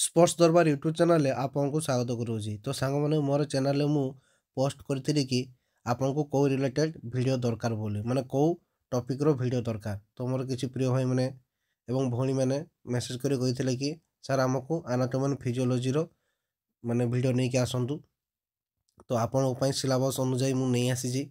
Sports दरबार YouTube channel आपको स्वागत करुँची। तो सांग मैंने मोर चैनल मु पोस्ट करी कि आपको कौ रिलेटेड वीडियो दरकार बोली माने कौ टॉपिक रो वीडियो दरकार। तो मोर किसी प्रिय भाई मैंने एवं भौणी मैंने मेसेज कर कही कि सर आमको एनाटॉमी एंड फिजियोलॉजी रो माने वीडियो नहीं कि आसतु। तो आपण सिलेबस अनुजाई मु नहीं आसी।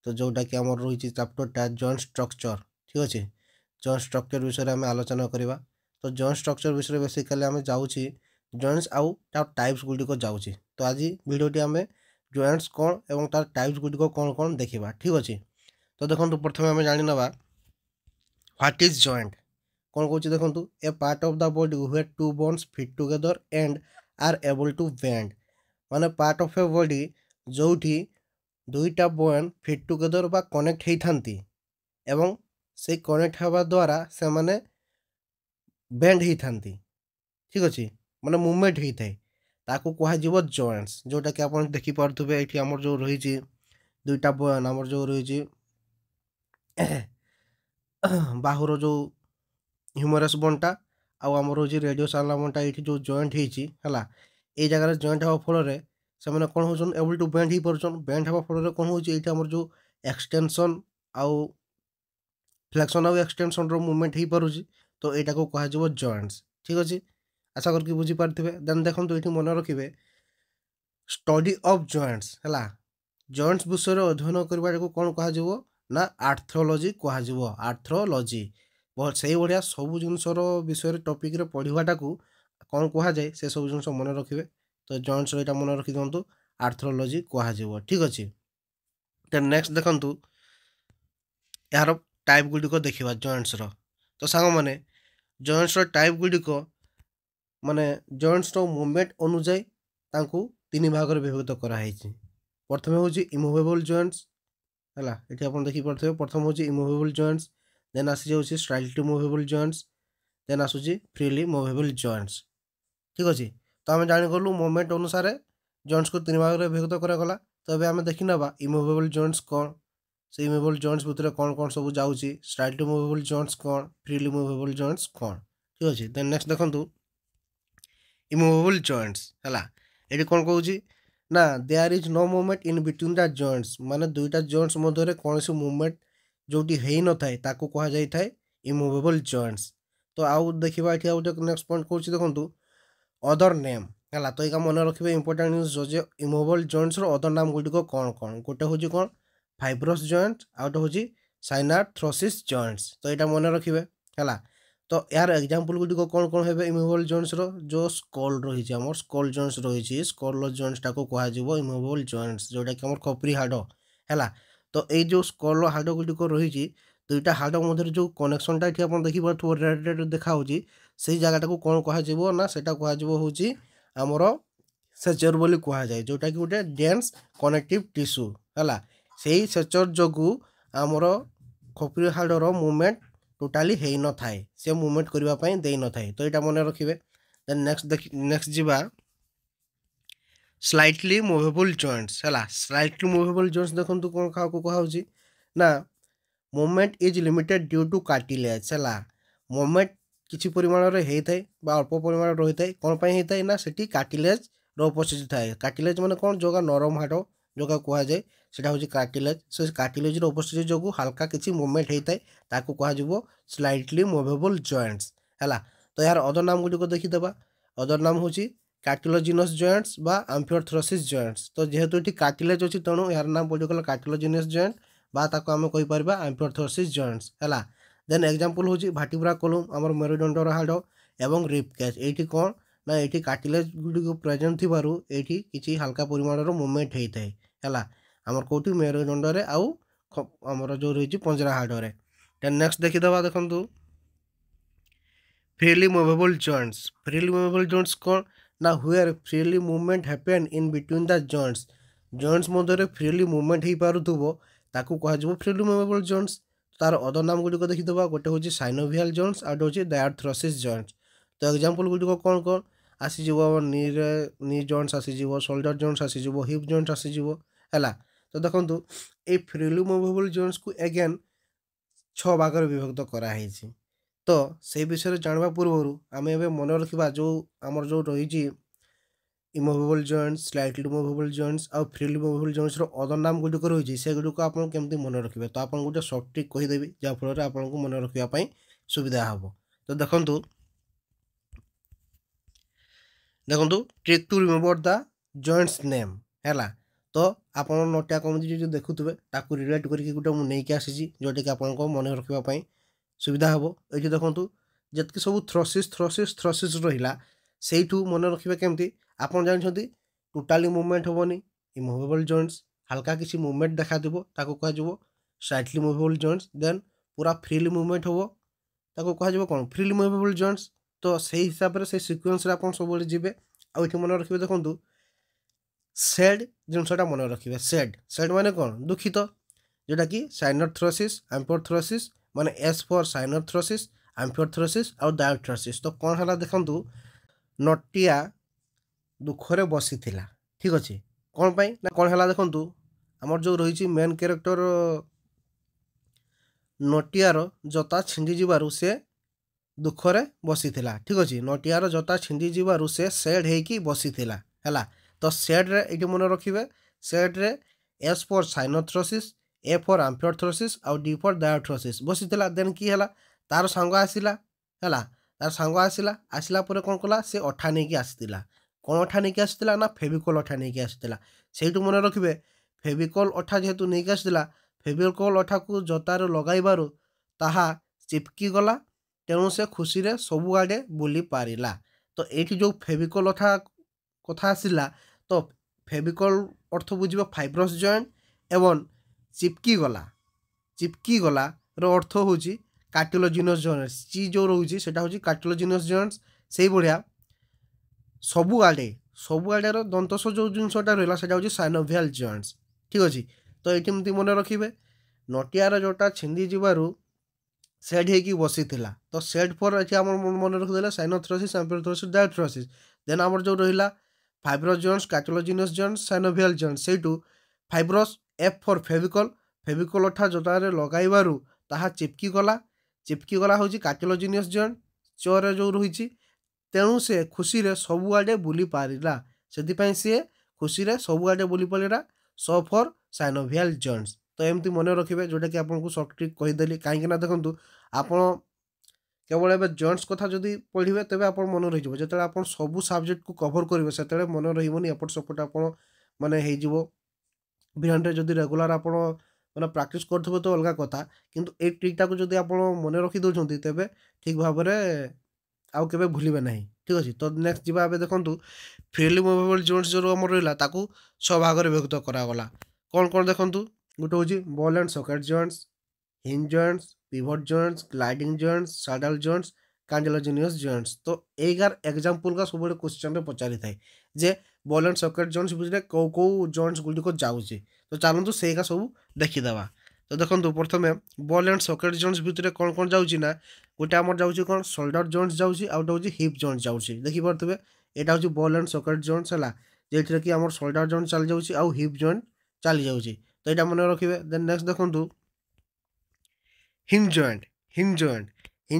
तो जोटा कि आम रही चैप्टरटा जॉइंट स्ट्रक्चर ठीक अच्छे। जॉइंट स्ट्रक्चर विषय में आम आलोचना करवा। तो जॉइंट स्ट्रक्चर विषय बेसिकली आम जाऊँगी जॉइंट्स आउ तार टाइप्स गुड़िक जाऊँगी। तो आज वीडियोटी आम जॉइंट्स कौन एवं तार टाइप्स गुड़िक कौन कौन देखा ठीक अच्छे। तो देखो प्रथम आम जानी ना व्हाट इज जॉइंट कौन कौन देखो a part of the body where two bones fit together and are able to bend माने पार्ट ऑफ ए बॉडी जोठी दुईटा बोन फिट टुगेदर बा कनेक्ट होती एवं से कनेक्ट हवा द्वारा से माने बेंड होती ठीक अच्छे माने मूवमेंट होता है ताकू कह जॉइंट्स जोटा कि आप देखिपे ये आम जो रही दुईटा बोन आम जो रही बाहुर जो ह्यूमरस बोनटा आम रोज रेडियो साला बोनटा ये जो जॉइंट है ये जगह जॉइंट हवा फल से मैंने कौन हो एबल टू बेंड हो पार्छन बेंड हवा फल कौन हो जो एक्सटेंशन आउ फ्लेक्शन आउ एक्सटेंशन रो मूवमेंट हो पारुछि। तो यहाँ को कह जॉइंट्स ठीक अच्छे। आशा करके बुझीपारे देन देखो ये मन रखिए स्टडी ऑफ जॉइंट्स है जॉइंट्स विषय अध्ययन करने को कौन कह ना आर्थ्रोलॉजी कह आर्थ्रोलॉजी से भाया सब जिनसर विषय टॉपिक पढ़ाटा को कौन कह जाए से सब जिन मन रखिए। तो जॉइंट्स यहाँ मन रखी दिखाँ आर्थ्रोलॉजी कह ठीक अच्छे। देन नेक्स्ट देखु यार टाइप गुड़िक देखा जॉइंट्स रो। तो सांग मैंने जॉइंट्स रो टाइप गुड़िक माने जॉइंट्स रो मूवमेंट अनुजाई तांकु तीन भाग में विभक्त कराई। प्रथम हूँ इमूवेबल जॉइंट्स है ये आप देखिपे प्रथम हूँ इमूवेबल जॉइंट्स देन आसी जाऊँगी स्लाइटली मूवेबल जॉइंट्स देन आसूँ फ्रीली मूवेबल जॉइंट्स ठीक अच्छे। तो आम जागलु मूवमेंट अनुसार जॉइंट्स को तीन भाग में विभक्त करागला। तो अभी आम देखी ना इमूवेबल जॉइंट्स कौन से इमूवेबल जॉइंट्स भितर कौन कौन सब जाऊँगी स्लाइटली मूवेबल जॉइंट्स कौन फ्रीली मूवेबल जॉइंट्स कौन ठीक अच्छे। देन नेक्स्ट देखो इमूवेबल जॉइंट्स है ये कौन कौन ना there is no movement in between the joints माने दुईटा जॉइंट्स मध्य कौन सी मूवमेंट जोटी है न थाए ताकू कह जाए इमूवेबल जॉइंट्स। तो आउ देखा ये नेक्स्ट पॉइंट कौन देखो अदर नेम है। तो यहाँ मन रखिए इंपोर्टेंट न्यूज जो इमूवेबल जॉइंट्स रो अदर नाम गुड़िक कौन कौन गोटे हूँ कौन फाइब्रस जॉइंट आउट हूँ साइनार्थ्रोसिस जॉइंट्स। तो यहाँ मन रखिए है। तो यार एग्जांपल गुड़िक कौन कौन है इमूवेबल जॉइंट्स रो जो स्कल रही आम स्कल जॉइंट्स रही स्कल जॉइंट्स टाको कह इमूवेबल जॉइंट्स जोटा कि आम खपरी हाड़ है। तो ये जो स्कल हाड़ गुड़िक रही दुईटा हाड़ मध्य जो कनेक्शनटा ये आप देखिए रेड रेड देखा से जगह को कौन कह ना से हूँ आमर सेचर बोली कह जाए जोटा कि गोटे डेंस कनेक्टिव टिश्यू है से सेचर जो आमर खपरी हाड़र मूवमेंट टोटाली है न थाए से मूवमेंट करने दे न थाए। तो यहाँ मन रखिए। देन नेक्स्ट जीवा स्लाइटली मूवेबल जॉइंट्स है स्लाइटली मूवेबल जॉइंट्स देखो कौन क्या कहुँ ना movement is limited due two cartilage है मूवमेंट किसी परिमाण होता है अल्प परिमाण रही है कौन पर होता है ना से कार्टिलेज उपस्थित थाए। कार्टिलेज माने कौन जो नरम हाड़ जो कह जाए से हूँ कार्टिलेज से कार्टिलेज उपस्थिति जो हल्का किसी मूवमेंट होता है ताकू कह स्लाइटली मूवेबल जॉइंट्स है। तो यार अदर नाम गुड़िक देखीदे अदर नाम हूँ कार्टिलेजिनस जॉइंट्स बा एम्फियोर्थ्रोसिस जॉइंट्स। तो जेहेतु ये कार्टिलेज अच्छी तेणु यार नाम पड़गला कार्टिलेजिनस जॉइंट बा ताको आम कहीपर एम्फियोर्थ्रोसिस जॉइंट्स है। देन एग्जांपल हूँ भाटिब्रा कॉलम आमर मेरुदंडर हाड़ एवं रिप कैच ये कौन ना ये कार्टिलेज गुड़िक प्रेजेंट थी किसी हल्का परिमाण मूवमेंट होता है आमर कौटी मेरुदंडरे आउ आमर जो रही पंजरा हाड़े। देन नेक्स्ट देखीदे देखो freely movable joints freely movable joints कौन ना हुएर freely movement happen in between the joints joints मध्य फ्रीली मूवमेंट हो पारुथबो ताकू कह फ्रीली मूवेबल जॉइंट्स। तार अदर नाम गुड़िक देखीदे गोटे हूँ साइनोवियल जॉइंट्स आउट हूँ डायर्थ्रोसिस जॉइंट्स। तो एग्जांपल गुड़िक कौन कौन आसीज नी जॉइंट्स आसीज शोल्डर जॉइंट्स आसीज हिप जॉइंट्स आसीज है। तो देखो ये फ्रीली मूवेबल जॉइंट्स को अगेन 6 भाग में विभक्त कराई। तो से विषय जानवा पूर्व आम ए मन रखा जो आमर जो रही immovable joints slightly movable joints और फ्रीली मूवेबल जॉइंट्स अदर नाम गुड़िक रही से गुड़िक आप केमती मन रखिए तो आपको गोटे सर्ट ट्रिक कहीदेवी जहाँफल आपको मन रखापी सुविधा हम तो देखूँ देखो trick to remember the joints name है तो आप नोटिया कमी जो देखुए ताकू रिलेट करके गोटे मुझे आसी जोटा कि आपको मन रखापी सुविधा हम ये देखूँ जितकी सब थ्रोसिस थ्रोसिस थ्रोसिस रहा से मन रखिए केमती आप जानते टोटाली मुवमेंट हेनी इमूवेबल जॉइंट्स हल्का किसी मुवमेंट देखा कह स्लाइटली मूवेबल जॉइंट्स देन पूरा फ्रीली मुवमेंट हम ताको कह कौन फ्रीली मूवेबल जॉइंट्स तो से हिसाब से सिक्वेन्स आप सब जी आठ मन रखिए देखूँ सेड जिनसा मन रखिए सेड सेड माने कौन दुखित जोटा कि साइनोथ्रोसिस एम्पियोथ्रोसिस माने एस फॉर साइनोथ्रोसिस एम्पियोथ्रोसिस और डायोथ्रोसिस तो कौन है देखूँ नटिया दुखरे बसी ठीक अच्छे कौन पाई ना कौन है देखूँ आमर जो रही मेन कैरेक्टर नटियार जता छिंडी जीवार से दुखरे बसी ठीक अच्छे नटियार जता छिंडी जीवार से सेड होगी बसी है तो सेड्रे ये मन रखिए सेड्रे S for synarthrosis A for amphiarthrosis और डी फॉर डायोथ्रोसिस बसी देन कि है तार सांग आसला है तार सांग आसला आसला कौन कला से अठा नहीं आसला कौन अठा नहीं आसला ना फेविकोल अठा नहीं आसला से मन रखिए फेविकोल अठा जेहेतु नहीं आसला फेविकोल अठा को जतार लगाइबार ताहा चिपकी गला तेणु से खुशी रे सबु आड़े बुली पारिला तो ये जो फेविकोल अठा कथा आसला तो फेविकोल अर्थ बुझे फाइब्रस जॉइंट एवं चिपकी गला रो अर्थ हूँ कार्टिलेजिनस जॉइंट्स ची जो रोचे से कार्टिलेजिनस जॉइंट्स से भाया सबु आड़े दंतस जो जिनसा रहा है साइनोवियल जॉइंट्स ठीक अच्छे तो ये मन रखिए नटियार जोटा छिंदी जीवार सेड होगी बसी तो सेड फॉर ये मन रखिदे साइनोथ्रोसिस एम्पियोथ्रोसिस डायोथ्रोसिस देन आमर जो रहा fibrous joints cartilaginous joints synovial joints से fibrous F for Fevicol Fevicol अठा जोटारे लगाइबारू ताहा चिपकी गला हूँ कार्टिलेजिनस जॉइंट चरे जो रही तेणु से खुशी रे सबु आड़े बुली पारिला से सी खुशी रे सबु आड़े बुली पारा सो फॉर साइनोवियल जॉइंट्स तो एमती मन रखिए जोटा कि आपको सर्ट ट्रिक कहीदेली कहीं देखूँ आप केवल एवं जॉइंट्स कथा जदि पढ़े तेज आप मन रही जो आप सबू सब्जेक्ट को कवर करेंगे से मन रही एपट सेपट आप माने बिहान जदि रेगुलर आप मैंने प्राक्ट करेंगे तो अलग कथा किंतु ए ट्रिकटा को जब आप मन रखी दौरान तेज ठीक भाव में आउ के भूलें ना ठीक अच्छे तो नेक्स्ट जी देखूँ फ्रीली मूवेबल जॉइंट्स जो आम रहा 6 भाग में विभक्त करागला कौन कौन देखूँ गोटे हूँ ball and socket joints hinge joints pivot joints gliding joints saddle joints cartilaginous joints तो एगार एग्जांपल का सब क्वेश्चन में पचारि थाए जे बॉल एंड सॉकेट जॉइंट्स भितर कौ कौ जॉइंट्स गुड़िक जाऊँगी तो चलतु से सब देखीदे तो देखो प्रथम बॉल एंड सॉकेट जॉइंट्स भितर कौन कौन जाऊँगी ना गोटे आम जाऊँगी कौन शोल्डर जॉइंट्स जाऊँगी आउ गोटे हूँ हिप जॉइंट जाऊँगी देखिपे यहाँ हूँ बॉल एंड सॉकेट जॉइंट्स है जो कि आम शोल्डर जॉइंट चली जाऊँगी आउ हिप जॉइंट चली जाऊँगी तो यहाँ मन रखिए देन नेक्स्ट देखूँ हिंज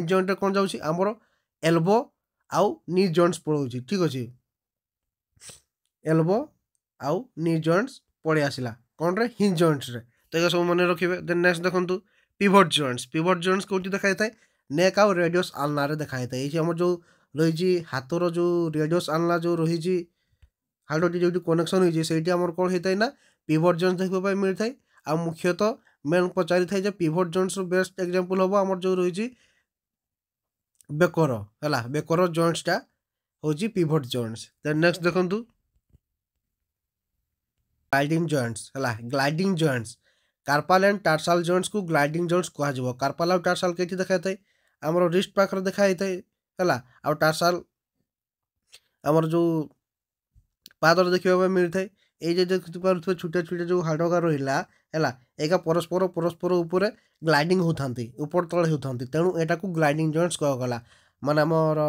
जॉइंट कौन जाऊँगी आमर एल्बो आउ नी जॉइंट्स पड़ोची ठीक अच्छे एल्बो आउ नी जॉइंट्स पड़े आसला कौन रे हिंज जॉइंट्स रे तो ये सब मन रखिए देन नेक्स्ट देखूँ पिवट जॉइंट्स कौटी देखा था नेक आउ रेडियस आलना देखा था ये आम जो रही हाथर जो रेडियस आलना जो रही हार्ट जो कनेक्शन होती है आम कौन होता है ना पिवट जॉइंट्स देखा मिलता है आ मुख्यतः मेन पचारि थाए पिवट जॉइंट्स बेस्ट एग्जांपल हम आम जो रही बेकर है बेकर जॉइंट्सटा हूँ पिवट जॉइंट्स देन नेक्स्ट देखूँ ग्लाइडिंग जॉइंट्स है ग्लाइडिंग जॉइंट्स कार्पाल एंड टार्साल जॉइंट्स को ग्लाइडिंग जॉइंट्स कह कार्पाल और टार्साल कहीं देखा था आम रिस्ट पाखे देखा है आ टार्साल आमर जो पादर देखा मिलता है ये देखिए छोटे छोटे जो हाड़गा रहा है एक परस्पर परस्पर उपर ग्लाइडिंग होता ऊपर तले होता तेणु यहाँ को ग्लाइडिंग जॉइंट्स कहगला माने आमर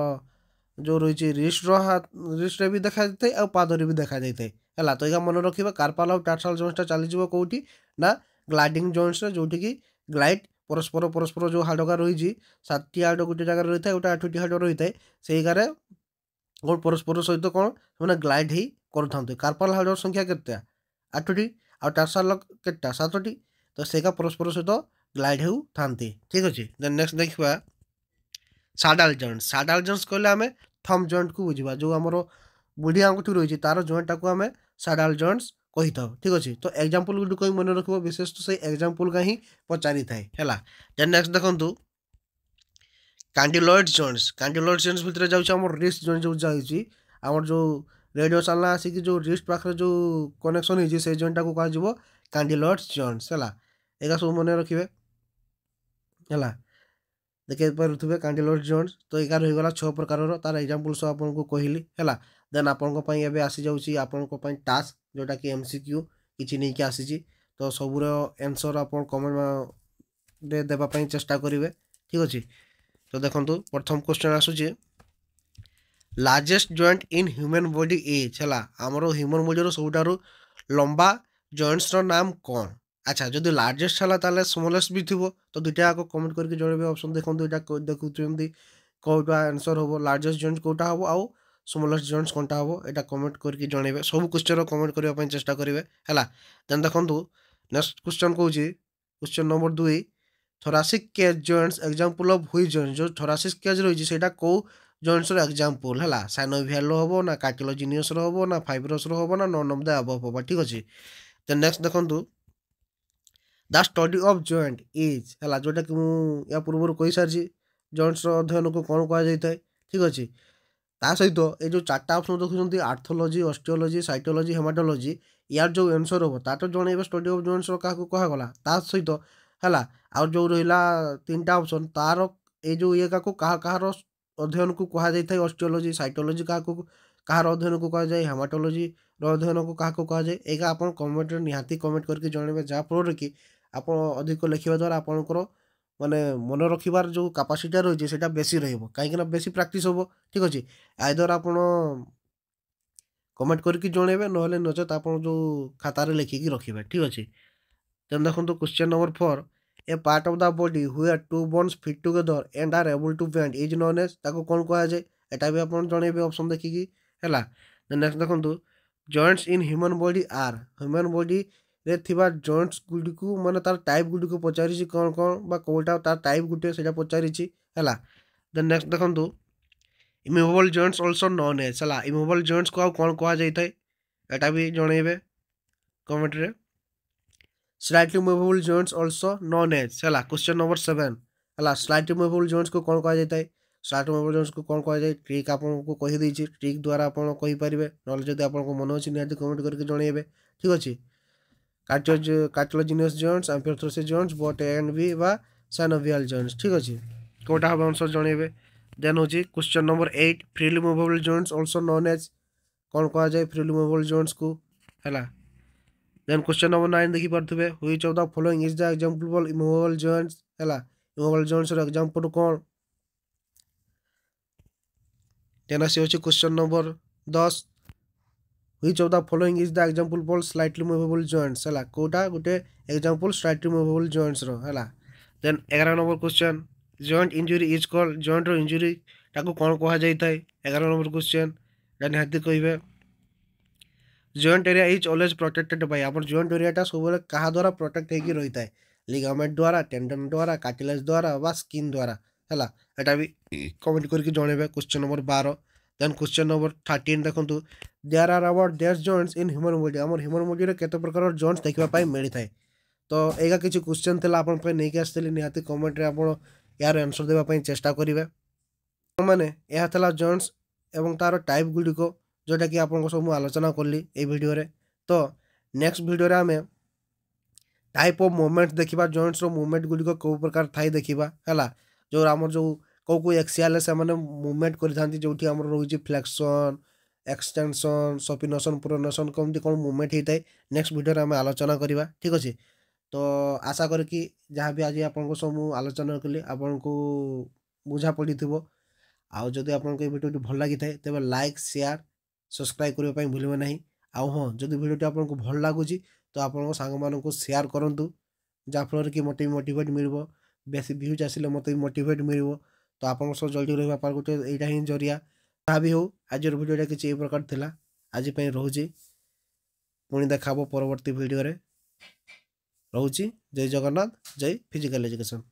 जो रही रिस्ट भी देखा जाए आ पादर भी देखा जाए है तो यहाँ मन रखिए कार्पाल और टार्साल जॉइंट्सटा चलीज कौटी ना ग्लाइडिंग जॉइंट्स जोटि ग्लाइड परस्पर परस्पर जो हाड़ रही 7टी हाड़ गोटे जगह रही है, गोटे 8टी हाड़ रही है, से गारे कौन परस्पर सहित कौन से ग्लाइड ही करूँ। कार्पाल हाड़ संख्या के 8टी आ टार्साल के 7टी, तो से परस्पर सहित ग्लाइड हो था। ठीक अच्छे। देन नेक्स्ट देखा साडाल जॉइंट। साडाल जॉइंट्स कहले आम थम जॉइंट को बुझा, जो आम बुढ़ी आंगुठी रही तार जॉइंटा को आम साडाल जॉइंट्स कही था। ठीक अच्छे। तो एग्जांपल गुड मन रख विशेष तो से एग्जांपल का ही पचारि थाए है। देन नेक्स्ट देखो कैंडिलॉइड जॉइंट्स। कैंडिलॉइड जॉइंट्स भितर जाऊँ रिस्ट जॉइंट जो जाऊँगी आमर जो रेडियो चलना आसिक जो रिस्ट पाखे जो कनेक्शन होती से जॉइंटा को कह कैंडिलॉइड जॉइंट्स है। एगा सब मन रखिए है। देखिए पारे कैंडिलॉइड जॉइंट्स। तो यार हो गला 6 प्रकार तार एग्जांपल सब आपको कहली है। देन आपंप आसी जाऊँगी आपण टास्क जोटा कि MCQ किसी नहीं कि आसी। तो सबूर आंसर आप कमेंट देवाई चेष्टा करेंगे। ठीक अच्छे। तो देखो प्रथम क्वेश्चन आसूची largest joint in human body is है। आमर ह्यूमन बॉडी सबुठारु लंबा जॉइंट्स नाम कौन। अच्छा जदि लार्जेस्ट है ताले स्मॉलेस्ट भी थी, तो दुटा आगे कमेंट करके जनइबे। ऑप्शन देखो यहाँ देखुं कौटा आंसर हम लार्जेस्ट जॉइंट कौटा हम आउ स्मॉलेस्ट जॉइंट्स कौनटा हम यहाँ कमेंट करके जनइबे। सब क्वेश्चन कमेंट करने चेष्टा करेंगे है। देन देखो नेक्स्ट क्वेश्चन कौन question number 2 thoracic cage joints example of which joint. जो थोरासिक केज रही है कौ जॉइंट्स एग्जांपल है। साइनोवियल हम ना कार्टिलेजिनियस हम ना फाइब्रस हम ना नन ऑफ द अबव हम। ठीक अच्छे। देन नेक्स्ट देखो the study of joint is है जोटा कि मुझे पूर्व कही सारी जॉइंट्स अध्ययन को कौन कहुए। ठीक अच्छे। ता सहित ये जो 4टा ऑप्शन देखुं आर्थोलॉजी ऑस्टियोलॉजी साइटोलॉजी हेमाटोलॉजी यार जो आंसर हम ता तो जनइबे स्टडी ऑफ जॉइंट्स क्या कहगला ता सहित है। आ जो रहा 3टा ऑप्शन तार ये जो ये कहार अध्ययन को कहुए ऑस्टियोलॉजी साइटोलॉजी कहार अध्ययन को कहुए हेमाटोलॉजी अध्ययन को क्या कहुए। यहाँ आप कमेंट निहाती कमेंट करके जनइबे जहाँफल कि आप अधिक लिखा द्वारा आपंकर माने मन रखार जो कैपेसिटी रही है बेसी रही बेसी प्रैक्टिस हम। ठीक अच्छे। आइदर आप कमेंट करके जनइबे ना नचेत आप जो खातार लिखिकी रखिए। ठीक अच्छे। देन देखो question number 4 a part of the body where two bones fit together and are able to bend is known as ताको कौन कहुए। यहाँ भी आप जनइबे ऑप्शन देखिकी है। देन नेक्स्ट देखो joints in human body are. Human body रे थिबा जॉइंट्स गुडी को माने तार टाइप गुडी को पचारि कौन कौन बा कोटा तार टाइप गुटे से पचारि है। देन नेक्स्ट देखो immovable joints also known as है। इमूवेबल जॉइंट्स को कौन कहुए यहाँ भी जनइबे कमेंट रे। Slightly movable joints also known as है। क्वेश्चन नंबर 7 है स्लाइटली मूवेबल जॉइंट्स को कौन कहुए। स्लाइटली मूवेबल जॉइंट्स को कौन कहुए ट्रिक आपको कहीदे ट्रिक द्वारा आप कहींपारे ना जब आपको मन अच्छे निहाती कमेंट करके जनइबे। ठीक अच्छे। Cartilaginous joints amphiarthrosis joints but and B बा साइनोवियल जॉइंट्स। ठीक अच्छे। कौटा हम आंसर जनइबे। देन हूँ question number 8 freely movable joints also known as कौन कहुए फ्रीली मूवेबल जॉइंट्स को है। देन क्वेश्चन नंबर 9 देखी पारे which of the following is the example immovable joints है। इमूवेबल जॉइंट्स एग्जांपल कौन। देन आसी अच्छे question number 10 which of the following is the example for slightly movable joints है। कोटा गोटे एग्जांपल स्लाइटली मूवेबल जॉइंट्स है। Then 11 number question joint injury is called joint injury ताको कौन कहुए। 11 नंबर क्वेश्चन निहाती कहे joint area is always protected by. आप जॉइंट एरियाटा सब क्या द्वारा प्रोटेक्ट होगी रही है लिगामेंट द्वारा टेंडन द्वारा कार्टिलेज द्वारा बा स्किन द्वारा है। यहाँ भी कमेंट करके जनइबे question number 12। Then question number 13 देखो there are about there joints in human body. आम ह्यूमन बॉडी में केते प्रकार जॉइंट्स देखा मिलता है। तो यहाँ किसी क्वेश्चन थी आपन नहीं आसती निहाती कमेंट रे आप यार आंसर देवाई चेष्टा करेंगे। मैंने यह था जॉइंट्स एवं तार टाइप गुड़िक जोटा कि आपको सब आलोचना कली ये वीडियो रे। तो नेक्स्ट वीडियो रे आमे टाइप ऑफ मूवमेंट देखा जॉइंट्स रो मूवमेंट गुड़िक कौ प्रकार थाई देखा है। जो आम जो कौ एक्सियल से मूवमेंट करें जो रही फ्लेक्शन एक्सटेंशन सपिनेशन प्रोनेशन कमती कौन मूवमेंट होता है नेक्स्ट वीडियो आम आलोचना करवा। ठीक अच्छे। तो आशा करी जहाँ भी आज आपको सब आलोचना कली आपको बुझा पड़ी थो। आउ जदि आपको वीडियो भल लगी था तेज लाइक शेयर सब्सक्राइब करने भूलें ना। आउ हाँ जदि वीडियो आपको भल लगुच तो आप सांग मानू शेयर करूँ जहाँफल कि मत मोटिवेट मिल ବେଶୀ ଭ୍ୟୁଜ୍ ଆସିଲେ ମୋତେ ବି ମୋଟିଭେଟ୍ ମିଳିବ। ତ ଆପଣଙ୍କ ସହ ଜଡ଼ିତ ରହିବା ପାଇଁ ଗୋଟେ ଏଇଟା ହିଁ ଜରିଆ। ଯାହା ବି ହଉ ଆଜିର ଭିଡ଼ିଓଟା କିଛି ଏଇ ପ୍ରକାର ଥିଲା। ଆଜି ପାଇଁ ରହୁଛି, ପୁଣି ଦେଖା ହବ ପରବର୍ତ୍ତୀ ଭିଡ଼ିଓରେ। ରହୁଛି। ଜୟ ଜଗନ୍ନାଥ, ଜୟ ଫିଜିକାଲ୍ ଏଜୁକେସନ୍।